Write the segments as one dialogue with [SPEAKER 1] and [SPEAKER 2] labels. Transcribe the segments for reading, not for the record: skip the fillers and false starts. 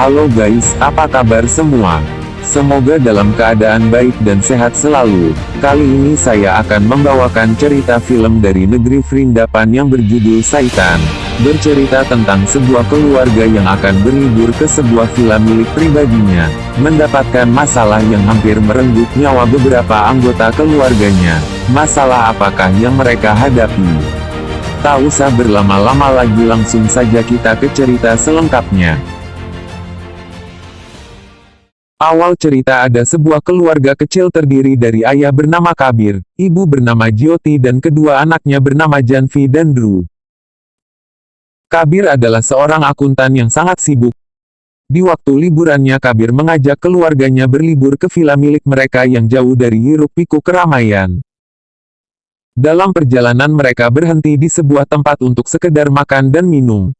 [SPEAKER 1] Halo guys, apa kabar semua? Semoga dalam keadaan baik dan sehat selalu. Kali ini saya akan membawakan cerita film dari negeri Vrindavan yang berjudul Saitan. Bercerita tentang sebuah keluarga yang akan berlibur ke sebuah villa milik pribadinya, mendapatkan masalah yang hampir merenggut nyawa beberapa anggota keluarganya. Masalah apakah yang mereka hadapi? Tak usah berlama-lama lagi, langsung saja kita ke cerita selengkapnya. Awal cerita, ada sebuah keluarga kecil terdiri dari ayah bernama Kabir, ibu bernama Jyoti dan kedua anaknya bernama Janvi dan Dhruv. Kabir adalah seorang akuntan yang sangat sibuk. Di waktu liburannya, Kabir mengajak keluarganya berlibur ke villa milik mereka yang jauh dari hiruk-pikuk keramaian. Dalam perjalanan mereka berhenti di sebuah tempat untuk sekedar makan dan minum.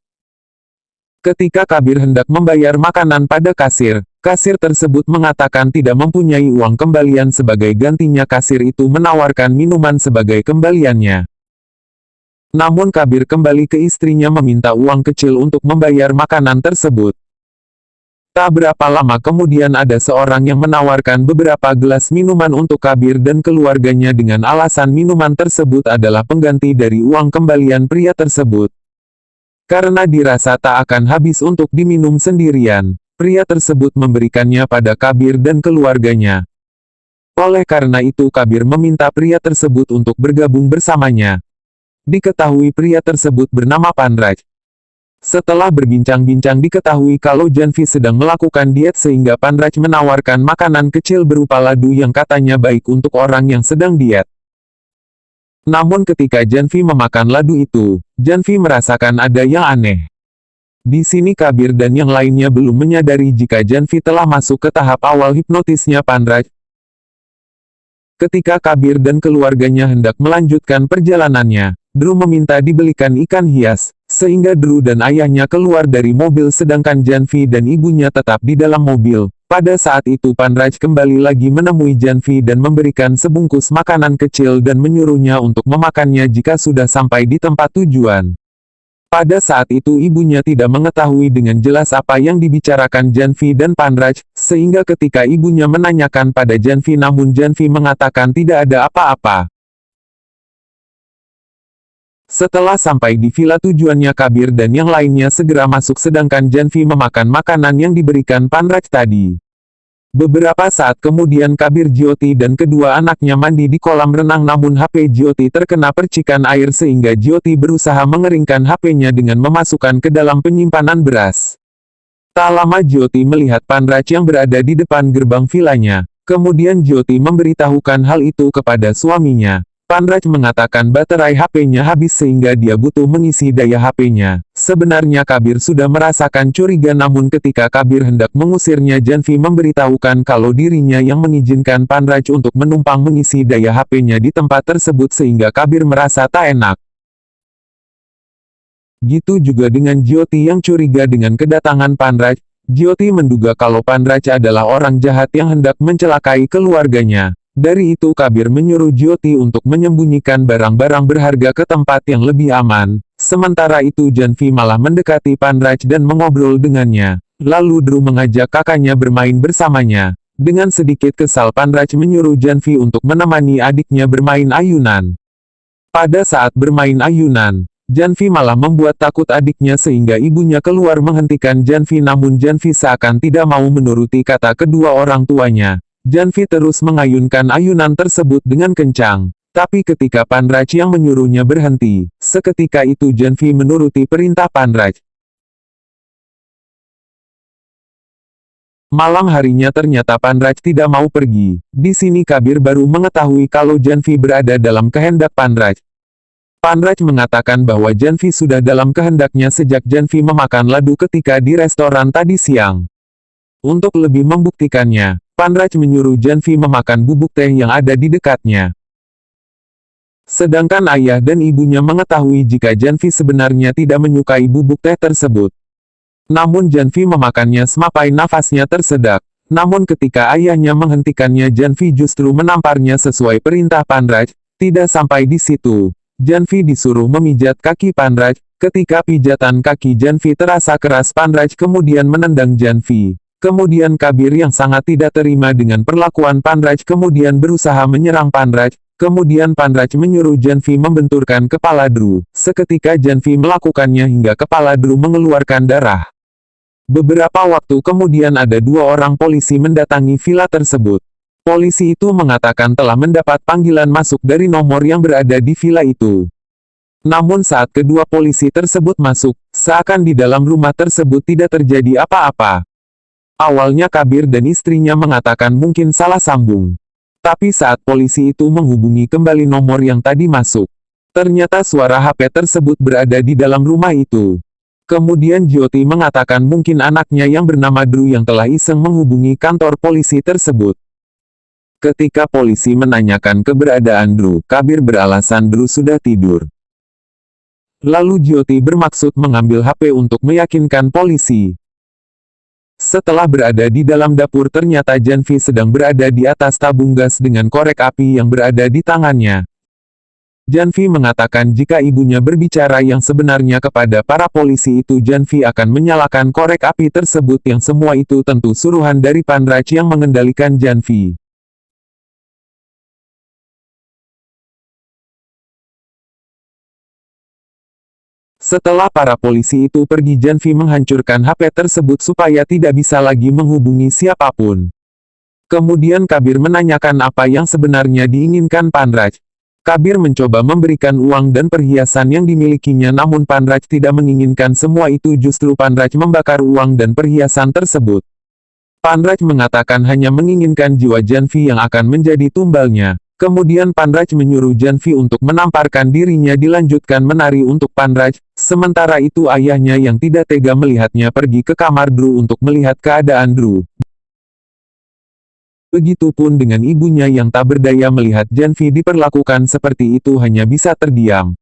[SPEAKER 1] Ketika Kabir hendak membayar makanan pada kasir, kasir tersebut mengatakan tidak mempunyai uang kembalian sebagai gantinya. Kasir itu menawarkan minuman sebagai kembaliannya. Namun Kabir kembali ke istrinya meminta uang kecil untuk membayar makanan tersebut. Tak berapa lama kemudian ada seorang yang menawarkan beberapa gelas minuman untuk Kabir dan keluarganya dengan alasan minuman tersebut adalah pengganti dari uang kembalian pria tersebut. Karena dirasa tak akan habis untuk diminum sendirian, pria tersebut memberikannya pada Kabir dan keluarganya. Oleh karena itu Kabir meminta pria tersebut untuk bergabung bersamanya. Diketahui pria tersebut bernama Panraj. Setelah berbincang-bincang diketahui kalau Janvi sedang melakukan diet sehingga Panraj menawarkan makanan kecil berupa ladu yang katanya baik untuk orang yang sedang diet. Namun ketika Janvi memakan ladu itu, Janvi merasakan ada yang aneh. Di sini Kabir dan yang lainnya belum menyadari jika Janvi telah masuk ke tahap awal hipnotisnya Panraj. Ketika Kabir dan keluarganya hendak melanjutkan perjalanannya, Dhruv meminta dibelikan ikan hias, sehingga Dhruv dan ayahnya keluar dari mobil sedangkan Janvi dan ibunya tetap di dalam mobil. Pada saat itu Panraj kembali lagi menemui Janvi dan memberikan sebungkus makanan kecil dan menyuruhnya untuk memakannya jika sudah sampai di tempat tujuan. Pada saat itu ibunya tidak mengetahui dengan jelas apa yang dibicarakan Janvi dan Panraj, sehingga ketika ibunya menanyakan pada Janvi namun Janvi mengatakan tidak ada apa-apa. Setelah sampai di villa tujuannya, Kabir dan yang lainnya segera masuk sedangkan Janvi memakan makanan yang diberikan Panraj tadi. Beberapa saat kemudian Kabir, Jyoti dan kedua anaknya mandi di kolam renang namun HP Jyoti terkena percikan air sehingga Jyoti berusaha mengeringkan HP-nya dengan memasukkan ke dalam penyimpanan beras. Tak lama Jyoti melihat Panraj yang berada di depan gerbang villanya. Kemudian Jyoti memberitahukan hal itu kepada suaminya. Panraj mengatakan baterai HP-nya habis sehingga dia butuh mengisi daya HP-nya. Sebenarnya Kabir sudah merasakan curiga namun ketika Kabir hendak mengusirnya Janvi memberitahukan kalau dirinya yang mengizinkan Panraj untuk menumpang mengisi daya HP-nya di tempat tersebut sehingga Kabir merasa tak enak. Gitu juga dengan Jyoti yang curiga dengan kedatangan Panraj. Jyoti menduga kalau Panraj adalah orang jahat yang hendak mencelakai keluarganya. Dari itu Kabir menyuruh Jyoti untuk menyembunyikan barang-barang berharga ke tempat yang lebih aman. Sementara itu Janvi malah mendekati Panraj dan mengobrol dengannya. Lalu Dhruv mengajak kakaknya bermain bersamanya. Dengan sedikit kesal Panraj menyuruh Janvi untuk menemani adiknya bermain ayunan. Pada saat bermain ayunan, Janvi malah membuat takut adiknya sehingga ibunya keluar menghentikan Janvi namun Janvi seakan tidak mau menuruti kata kedua orang tuanya. Janvi terus mengayunkan ayunan tersebut dengan kencang. Tapi ketika Panraj yang menyuruhnya berhenti, seketika itu Janvi menuruti perintah Panraj. Malam harinya ternyata Panraj tidak mau pergi. Di sini Kabir baru mengetahui kalau Janvi berada dalam kehendak Panraj. Panraj mengatakan bahwa Janvi sudah dalam kehendaknya sejak Janvi memakan ladu ketika di restoran tadi siang. Untuk lebih membuktikannya, Panraj menyuruh Janvi memakan bubuk teh yang ada di dekatnya. Sedangkan ayah dan ibunya mengetahui jika Janvi sebenarnya tidak menyukai bubuk teh tersebut. Namun Janvi memakannya sampai nafasnya tersedak. Namun ketika ayahnya menghentikannya Janvi justru menamparnya sesuai perintah Panraj. Tidak sampai di situ, Janvi disuruh memijat kaki Panraj. Ketika pijatan kaki Janvi terasa keras, Panraj kemudian menendang Janvi. Kemudian Kabir yang sangat tidak terima dengan perlakuan Panraj kemudian berusaha menyerang Panraj. Kemudian Panraj menyuruh Janvi membenturkan kepala Dru. Seketika Janvi melakukannya hingga kepala Dru mengeluarkan darah. Beberapa waktu kemudian ada 2 orang polisi mendatangi villa tersebut. Polisi itu mengatakan telah mendapat panggilan masuk dari nomor yang berada di villa itu. Namun saat kedua polisi tersebut masuk, seakan di dalam rumah tersebut tidak terjadi apa-apa. Awalnya Kabir dan istrinya mengatakan mungkin salah sambung. Tapi saat polisi itu menghubungi kembali nomor yang tadi masuk, ternyata suara HP tersebut berada di dalam rumah itu. Kemudian Jyoti mengatakan mungkin anaknya yang bernama Dru yang telah iseng menghubungi kantor polisi tersebut. Ketika polisi menanyakan keberadaan Dru, Kabir beralasan Dru sudah tidur. Lalu Jyoti bermaksud mengambil HP untuk meyakinkan polisi. Setelah berada di dalam dapur, ternyata Janvi sedang berada di atas tabung gas dengan korek api yang berada di tangannya. Janvi mengatakan jika ibunya berbicara yang sebenarnya kepada para polisi itu, Janvi akan menyalakan korek api tersebut yang semua itu tentu suruhan dari Panraj yang mengendalikan Janvi. Setelah para polisi itu pergi, Janvi menghancurkan HP tersebut supaya tidak bisa lagi menghubungi siapapun. Kemudian Kabir menanyakan apa yang sebenarnya diinginkan Panraj. Kabir mencoba memberikan uang dan perhiasan yang dimilikinya, namun Panraj tidak menginginkan semua itu, justru Panraj membakar uang dan perhiasan tersebut. Panraj mengatakan hanya menginginkan jiwa Janvi yang akan menjadi tumbalnya. Kemudian Panraj menyuruh Janvi untuk menamparkan dirinya dilanjutkan menari untuk Panraj. Sementara itu ayahnya yang tidak tega melihatnya pergi ke kamar Dru untuk melihat keadaan Dru. Begitupun dengan ibunya yang tak berdaya melihat Janvi diperlakukan seperti itu hanya bisa terdiam.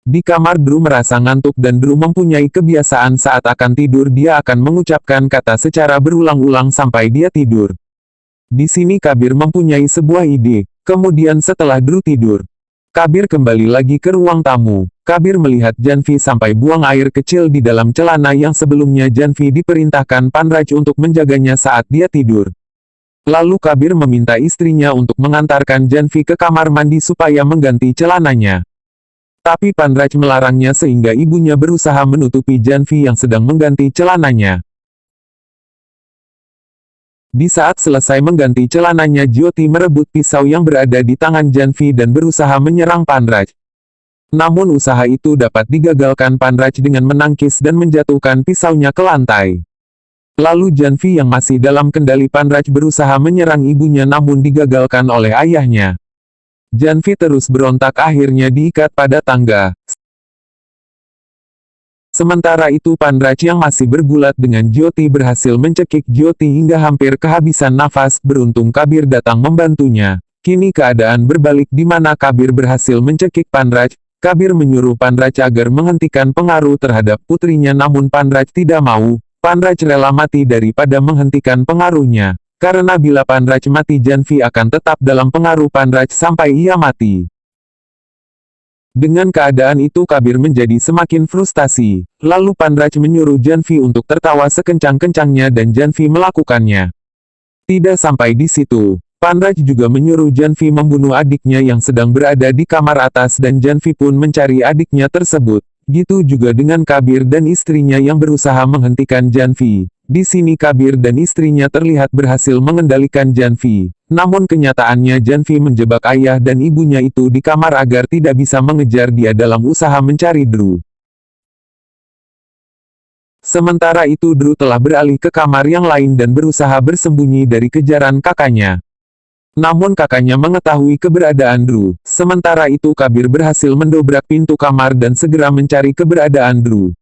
[SPEAKER 1] Di kamar Dru merasa ngantuk dan Dru mempunyai kebiasaan saat akan tidur dia akan mengucapkan kata secara berulang-ulang sampai dia tidur. Di sini Kabir mempunyai sebuah ide. Kemudian setelah Dru tidur, Kabir kembali lagi ke ruang tamu. Kabir melihat Janvi sampai buang air kecil di dalam celana yang sebelumnya Janvi diperintahkan Panraj untuk menjaganya saat dia tidur. Lalu Kabir meminta istrinya untuk mengantarkan Janvi ke kamar mandi supaya mengganti celananya. Tapi Panraj melarangnya sehingga ibunya berusaha menutupi Janvi yang sedang mengganti celananya. Di saat selesai mengganti celananya, Jyoti merebut pisau yang berada di tangan Janvi dan berusaha menyerang Panraj. Namun usaha itu dapat digagalkan Panraj dengan menangkis dan menjatuhkan pisaunya ke lantai. Lalu Janvi yang masih dalam kendali Panraj berusaha menyerang ibunya namun digagalkan oleh ayahnya. Janvi terus berontak, akhirnya diikat pada tangga. Sementara itu Panraj yang masih bergulat dengan Jyoti berhasil mencekik Jyoti hingga hampir kehabisan nafas. Beruntung Kabir datang membantunya. Kini keadaan berbalik di mana Kabir berhasil mencekik Panraj. Kabir menyuruh Panraj agar menghentikan pengaruh terhadap putrinya namun Panraj tidak mau. Panraj rela mati daripada menghentikan pengaruhnya. Karena bila Panraj mati Janvi akan tetap dalam pengaruh Panraj sampai ia mati. Dengan keadaan itu Kabir menjadi semakin frustasi. Lalu Panraj menyuruh Janvi untuk tertawa sekencang-kencangnya dan Janvi melakukannya. Tidak sampai di situ, Panraj juga menyuruh Janvi membunuh adiknya yang sedang berada di kamar atas dan Janvi pun mencari adiknya tersebut. Gitu juga dengan Kabir dan istrinya yang berusaha menghentikan Janvi. Di sini Kabir dan istrinya terlihat berhasil mengendalikan Janvi. Namun kenyataannya Janvi menjebak ayah dan ibunya itu di kamar agar tidak bisa mengejar dia dalam usaha mencari Dru. Sementara itu Dru telah beralih ke kamar yang lain dan berusaha bersembunyi dari kejaran kakaknya. Namun kakaknya mengetahui keberadaan Dru. Sementara itu Kabir berhasil mendobrak pintu kamar dan segera mencari keberadaan Dru.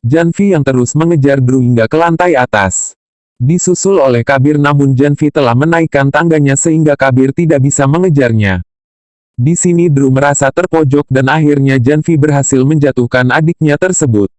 [SPEAKER 1] Janvi yang terus mengejar Dru hingga ke lantai atas. Disusul oleh Kabir namun Janvi telah menaikkan tangganya sehingga Kabir tidak bisa mengejarnya. Di sini Dru merasa terpojok dan akhirnya Janvi berhasil menjatuhkan adiknya tersebut.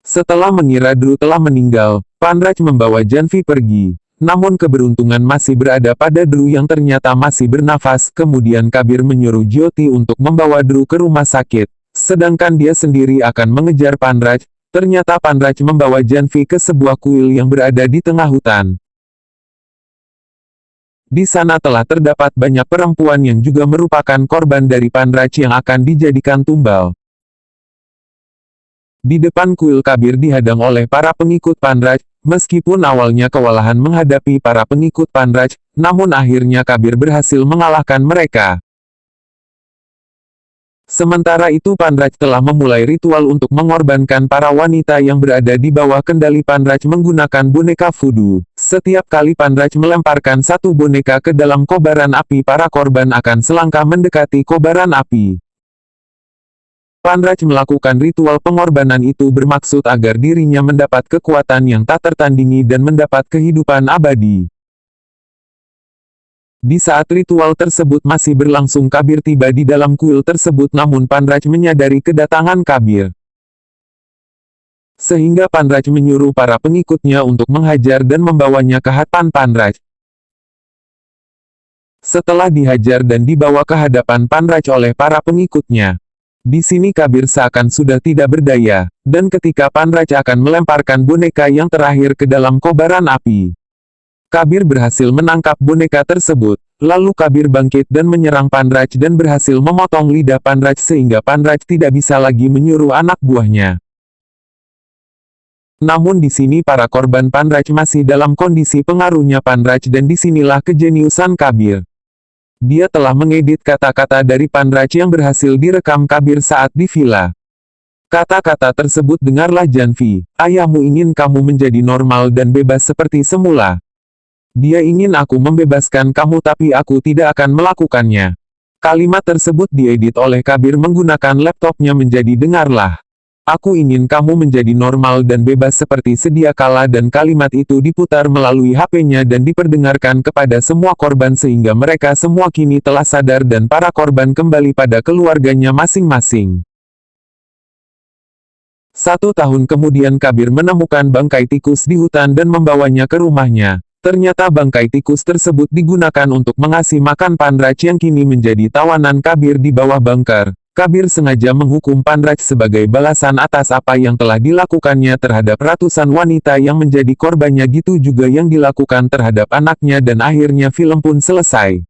[SPEAKER 1] Setelah mengira Dru telah meninggal, Panraj membawa Janvi pergi. Namun keberuntungan masih berada pada Dru yang ternyata masih bernafas. Kemudian Kabir menyuruh Jyoti untuk membawa Dru ke rumah sakit. Sedangkan dia sendiri akan mengejar Panraj. Ternyata Panraj membawa Janvi ke sebuah kuil yang berada di tengah hutan. Di sana telah terdapat banyak perempuan yang juga merupakan korban dari Panraj yang akan dijadikan tumbal. Di depan kuil Kabir dihadang oleh para pengikut Panraj. Meskipun awalnya kewalahan menghadapi para pengikut Panraj, namun akhirnya Kabir berhasil mengalahkan mereka. Sementara itu Panraj telah memulai ritual untuk mengorbankan para wanita yang berada di bawah kendali Panraj menggunakan boneka voodoo. Setiap kali Panraj melemparkan satu boneka ke dalam kobaran api, para korban akan selangkah mendekati kobaran api. Panraj melakukan ritual pengorbanan itu bermaksud agar dirinya mendapat kekuatan yang tak tertandingi dan mendapat kehidupan abadi. Di saat ritual tersebut masih berlangsung, Kabir tiba di dalam kuil tersebut, namun Panraj menyadari kedatangan Kabir. Sehingga Panraj menyuruh para pengikutnya untuk menghajar dan membawanya ke hadapan Panraj. Setelah dihajar dan dibawa ke hadapan Panraj oleh para pengikutnya, di sini Kabir seakan sudah tidak berdaya, dan ketika Panraj akan melemparkan boneka yang terakhir ke dalam kobaran api, Kabir berhasil menangkap boneka tersebut. Lalu Kabir bangkit dan menyerang Panraj dan berhasil memotong lidah Panraj sehingga Panraj tidak bisa lagi menyuruh anak buahnya. Namun di sini para korban Panraj masih dalam kondisi pengaruhnya Panraj, dan disinilah kejeniusan Kabir. Dia telah mengedit kata-kata dari Panraj yang berhasil direkam Kabir saat di villa. Kata-kata tersebut, "Dengarlah Janvi, ayahmu ingin kamu menjadi normal dan bebas seperti semula. Dia ingin aku membebaskan kamu tapi aku tidak akan melakukannya." Kalimat tersebut diedit oleh Kabir menggunakan laptopnya menjadi "Dengarlah. Aku ingin kamu menjadi normal dan bebas seperti sedia kala," dan kalimat itu diputar melalui HP-nya dan diperdengarkan kepada semua korban sehingga mereka semua kini telah sadar dan para korban kembali pada keluarganya masing-masing. 1 tahun kemudian Kabir menemukan bangkai tikus di hutan dan membawanya ke rumahnya. Ternyata bangkai tikus tersebut digunakan untuk mengasih makan Panraj yang kini menjadi tawanan Kabir di bawah bunker. Kabir sengaja menghukum Panraj sebagai balasan atas apa yang telah dilakukannya terhadap ratusan wanita yang menjadi korbannya, gitu juga yang dilakukan terhadap anaknya, dan akhirnya film pun selesai.